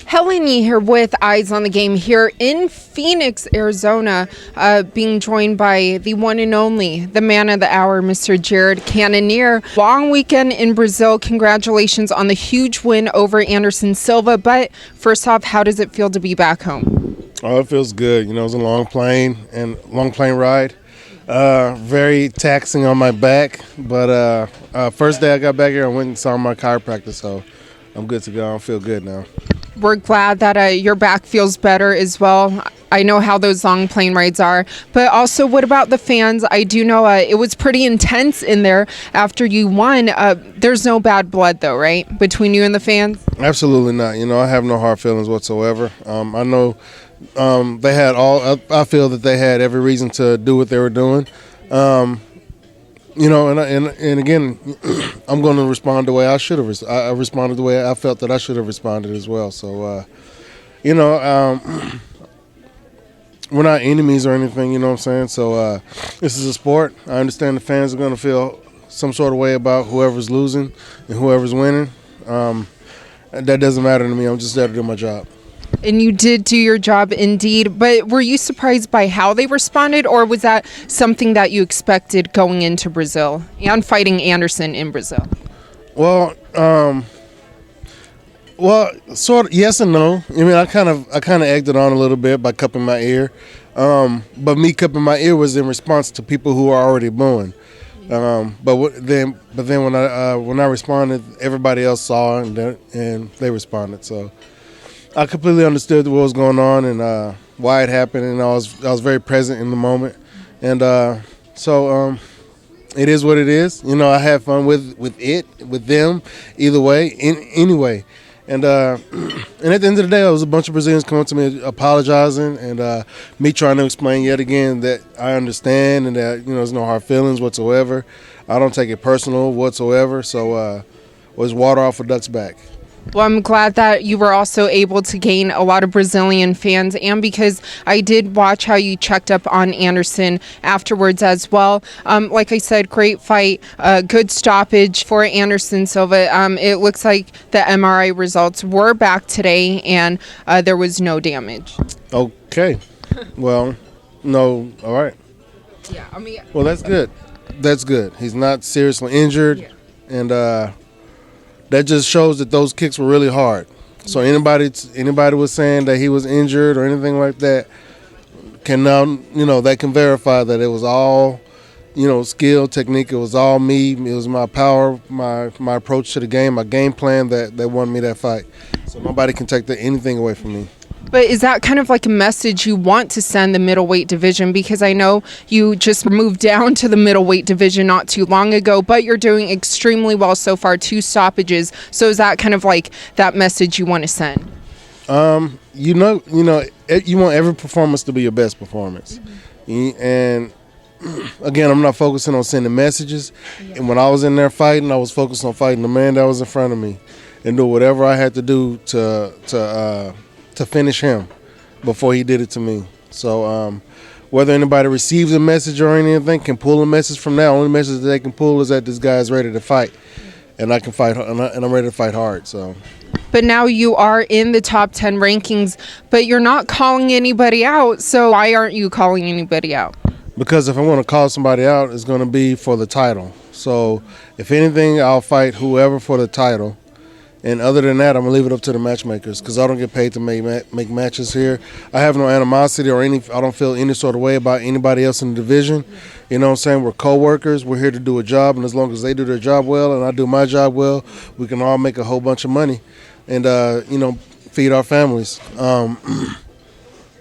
Helen here with Eyes on the Game here in Phoenix, Arizona, being joined by the one and only, the man of the hour, Mr. Jared Cannonier. Long weekend in Brazil. Congratulations on the huge win over Anderson Silva. But first off, how does it feel to be back home? Oh, it feels good. You know, it was a long plane ride. Very taxing on my back. But first day I got back here, I went and saw my chiropractor, so I'm good to go. I feel good now. We're glad that your back feels better as well. I know how those long plane rides are. But also, what about the fans? I do know it was pretty intense in there after you won. There's no bad blood, though, right, between you and the fans? Absolutely not. You know, I have no hard feelings whatsoever. I know they had I feel that they had every reason to do what they were doing. You know, and again, I'm going to respond the way I should have. I responded the way I felt that I should have responded as well. So, you know, we're not enemies or anything, you know what I'm saying? So this is a sport. I understand the fans are going to feel some sort of way about whoever's losing and whoever's winning. That doesn't matter to me. I'm just there to do my job. And you did do your job indeed, but were you surprised by how they responded, or was that something that you expected going into Brazil and fighting Anderson in Brazil? Well, sort of yes and no. I mean, I kind of egged it on a little bit by cupping my ear, but me cupping my ear was in response to people who are already booing. But then when I responded, everybody else saw it and they responded. So I completely understood what was going on and why it happened, and I was very present in the moment, and so it is what it is. You know, I had fun with them, either way, anyway, and at the end of the day, it was a bunch of Brazilians coming to me apologizing, and me trying to explain yet again that I understand and that, you know, there's no hard feelings whatsoever. I don't take it personal whatsoever. So was water off a duck's back. Well, I'm glad that you were also able to gain a lot of Brazilian fans, and because I did watch how you checked up on Anderson afterwards as well. Like I said, great fight, good stoppage for Anderson Silva. It looks like the MRI results were back today, and there was no damage. Okay. Well, no, all right. Yeah, I mean. Well, that's good. That's good. He's not seriously injured, yeah. And that just shows that those kicks were really hard. So anybody was saying that he was injured or anything like that can now, you know, they can verify that it was all, you know, skill, technique. It was all me. It was my power, my approach to the game, my game plan that won me that fight. So nobody can take anything away from me. But is that kind of like a message you want to send the middleweight division? Because I know you just moved down to the middleweight division not too long ago, but you're doing extremely well so far, 2 stoppages. So is that kind of like that message you want to send? You know, you want every performance to be your best performance. Mm-hmm. And again, I'm not focusing on sending messages. Yeah. And when I was in there fighting, I was focused on fighting the man that was in front of me and do whatever I had to do to finish him before he did it to me. So whether anybody receives a message or anything can pull a message from that, only message that they can pull is that this guy is ready to fight, and I can fight, and I'm ready to fight hard. So. But now you are in the top 10 rankings, but you're not calling anybody out. So why aren't you calling anybody out? Because if I want to call somebody out, it's going to be for the title. So if anything, I'll fight whoever for the title. And other than that, I'm going to leave it up to the matchmakers because I don't get paid to make matches here. I have no animosity or I don't feel any sort of way about anybody else in the division. You know what I'm saying? We're co-workers. We're here to do a job, and as long as they do their job well and I do my job well, we can all make a whole bunch of money and, you know, feed our families. And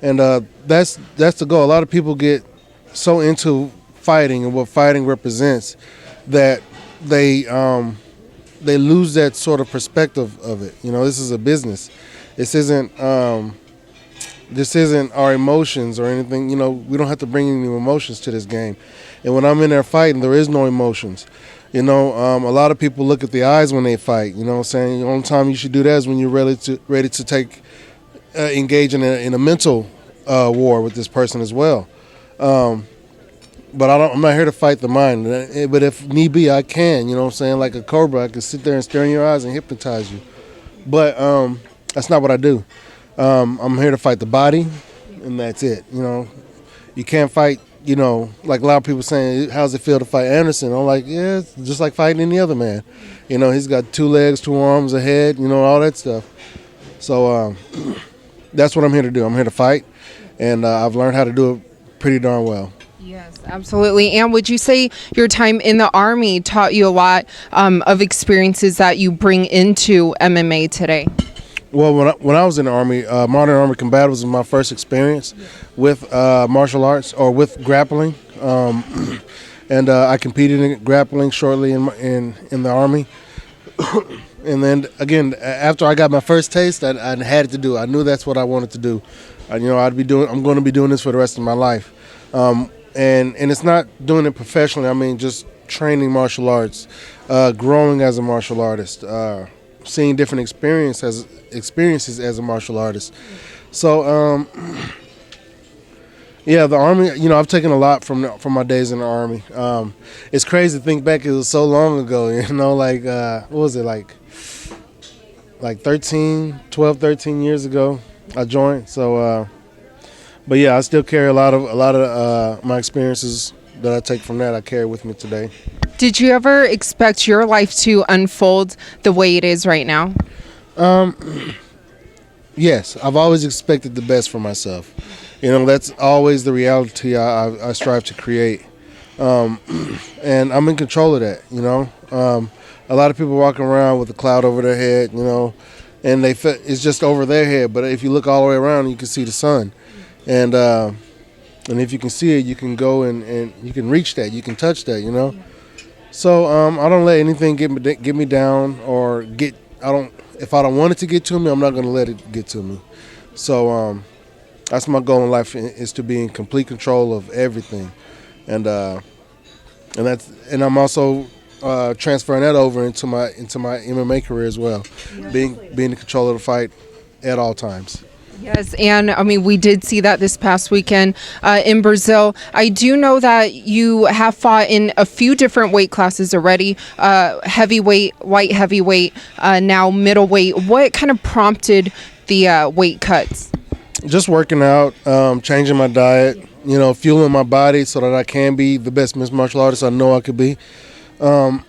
that's the goal. A lot of people get so into fighting and what fighting represents that they lose that sort of perspective of it. You know, this is a business. This isn't our emotions or anything. You know, we don't have to bring any emotions to this game. And when I'm in there fighting, there is no emotions. You know, a lot of people look at the eyes when they fight. You know what I'm saying? The only time you should do that is when you're ready to engage in a mental war with this person as well. But I'm not here to fight the mind. But if need be, I can. You know what I'm saying? Like a cobra, I can sit there and stare in your eyes and hypnotize you. But That's not what I do. I'm here to fight the body, and that's it. You can't fight. Like a lot of people saying, how's it feel to fight Anderson? I'm like, yeah, it's just like fighting any other man. He's got 2 legs, 2 arms, a head, all that stuff. So that's what I'm here to do. I'm here to fight, and I've learned how to do it pretty darn well. Yes, absolutely. And would you say your time in the Army taught you a lot of experiences that you bring into MMA today? Well, when I was in the Army, modern Army combat was my first experience with martial arts or with grappling, and I competed in grappling shortly in the Army. And then again, after I got my first taste, I had to do it. I knew that's what I wanted to do. I'm going to be doing this for the rest of my life, and it's not doing it professionally. I mean, just training martial arts, growing as a martial artist, seeing different experiences as a martial artist. So, yeah, the Army. I've taken a lot from my days in the Army. It's crazy to think back. It was so long ago. Like what was it like 12, 13 years ago I joined. So, but yeah, I still carry a lot of my experiences that I take from that. I carry with me today. Did you ever expect your life to unfold the way it is right now? Yes, I've always expected the best for myself. That's always the reality I strive to create. And I'm in control of that, A lot of people walking around with a cloud over their head, and it's just over their head. But if you look all the way around, you can see the sun. And if you can see it, you can go and you can reach that, you can touch that, So I don't let anything get me down or if I don't want it to get to me, I'm not going to let it get to me. So that's my goal in life, is to be in complete control of everything, and I'm also transferring that over into my MMA career as well, being in control of the fight at all times. Yes, and I mean, we did see that this past weekend in Brazil. I do know that you have fought in a few different weight classes already, heavyweight, light heavyweight, now middleweight. What kind of prompted the weight cuts? Just working out, changing my diet, fueling my body so that I can be the best mixed martial artist I know I could be. And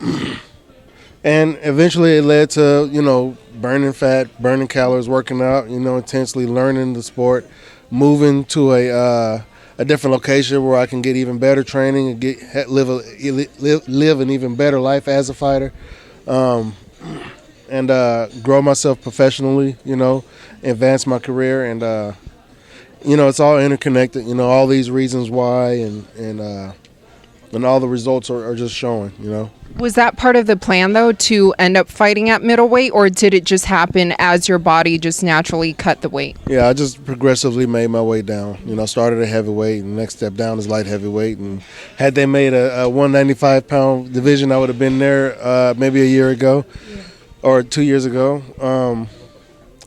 eventually it led to, burning fat, burning calories, working out, intensely, learning the sport, moving to a different location where I can get even better training and live an even better life as a fighter, and grow myself professionally, advance my career. And, it's all interconnected, all these reasons why and all the results are just showing, Was that part of the plan, though, to end up fighting at middleweight, or did it just happen as your body just naturally cut the weight? Yeah, I just progressively made my way down. Started at heavyweight, and the next step down is light heavyweight. And had they made a 195-pound division, I would have been there maybe a year ago or 2 years ago.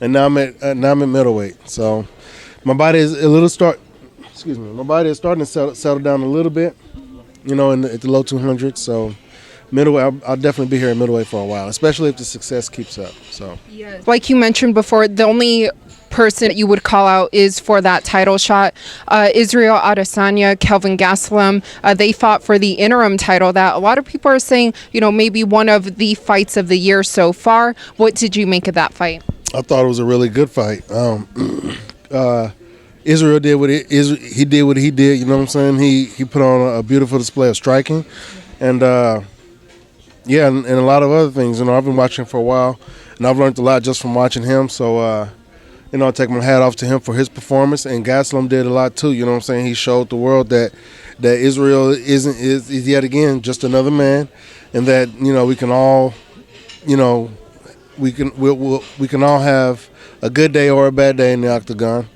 And now I'm at middleweight. So my body is my body is starting to settle down a little bit. At the low 200s. So middleweight, I'll definitely be here at middleweight for a while, especially if the success keeps up. So, like you mentioned before, the only person that you would call out is for that title shot. Israel Adesanya, Kelvin Gastelum, they fought for the interim title that a lot of people are saying, maybe one of the fights of the year so far. What did you make of that fight? I thought it was a really good fight. Israel did what he did. You know what I'm saying? He put on a beautiful display of striking, and and a lot of other things. I've been watching for a while, and I've learned a lot just from watching him. So I take my hat off to him for his performance. And Gastelum did a lot too. You know what I'm saying? He showed the world that Israel is yet again just another man, and that we can all we can all have a good day or a bad day in the octagon.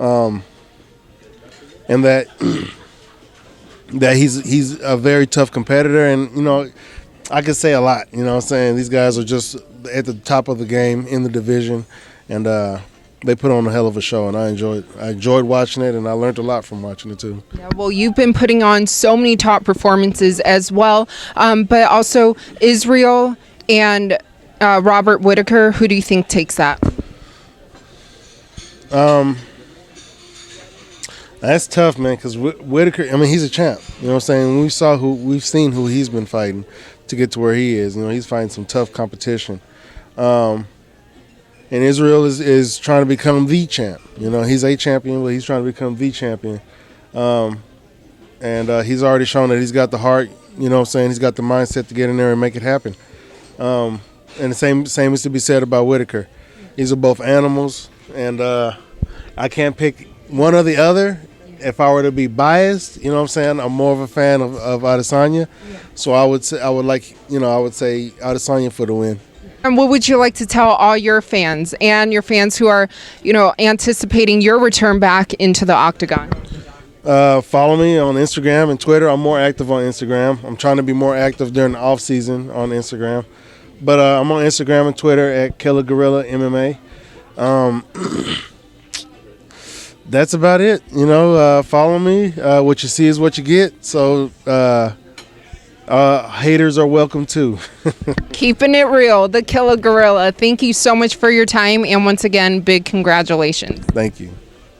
And that he's a very tough competitor, and I could say a lot. What I'm saying, these guys are just at the top of the game in the division, and they put on a hell of a show, and I enjoyed watching it, and I learned a lot from watching it too. Yeah, well, you've been putting on so many top performances as well, but also Israel and Robert Whittaker. Who do you think takes that? That's tough, man, because Whittaker, I mean, he's a champ. You know what I'm saying? We've seen who he's been fighting to get to where he is. You know, he's fighting some tough competition. And Israel is trying to become the champ. You know, he's a champion, but he's trying to become the champion. And he's already shown that he's got the heart, you know what I'm saying? He's got the mindset to get in there and make it happen. And the same is to be said about Whittaker. These are both animals, and I can't pick one or the other. If I were to be biased, you know what I'm saying, I'm more of a fan of Adesanya. Yeah. So I would say Adesanya for the win. And what would you like to tell all your fans and your fans who are, anticipating your return back into the octagon? Follow me on Instagram and Twitter. I'm more active on Instagram. I'm trying to be more active during the off season on Instagram. But I'm on Instagram and Twitter at Killer Gorilla MMA. That's about it. Follow me. What you see is what you get. So haters are welcome too. Keeping it real, the Killer Gorilla. Thank you so much for your time, and once again, big congratulations. Thank you.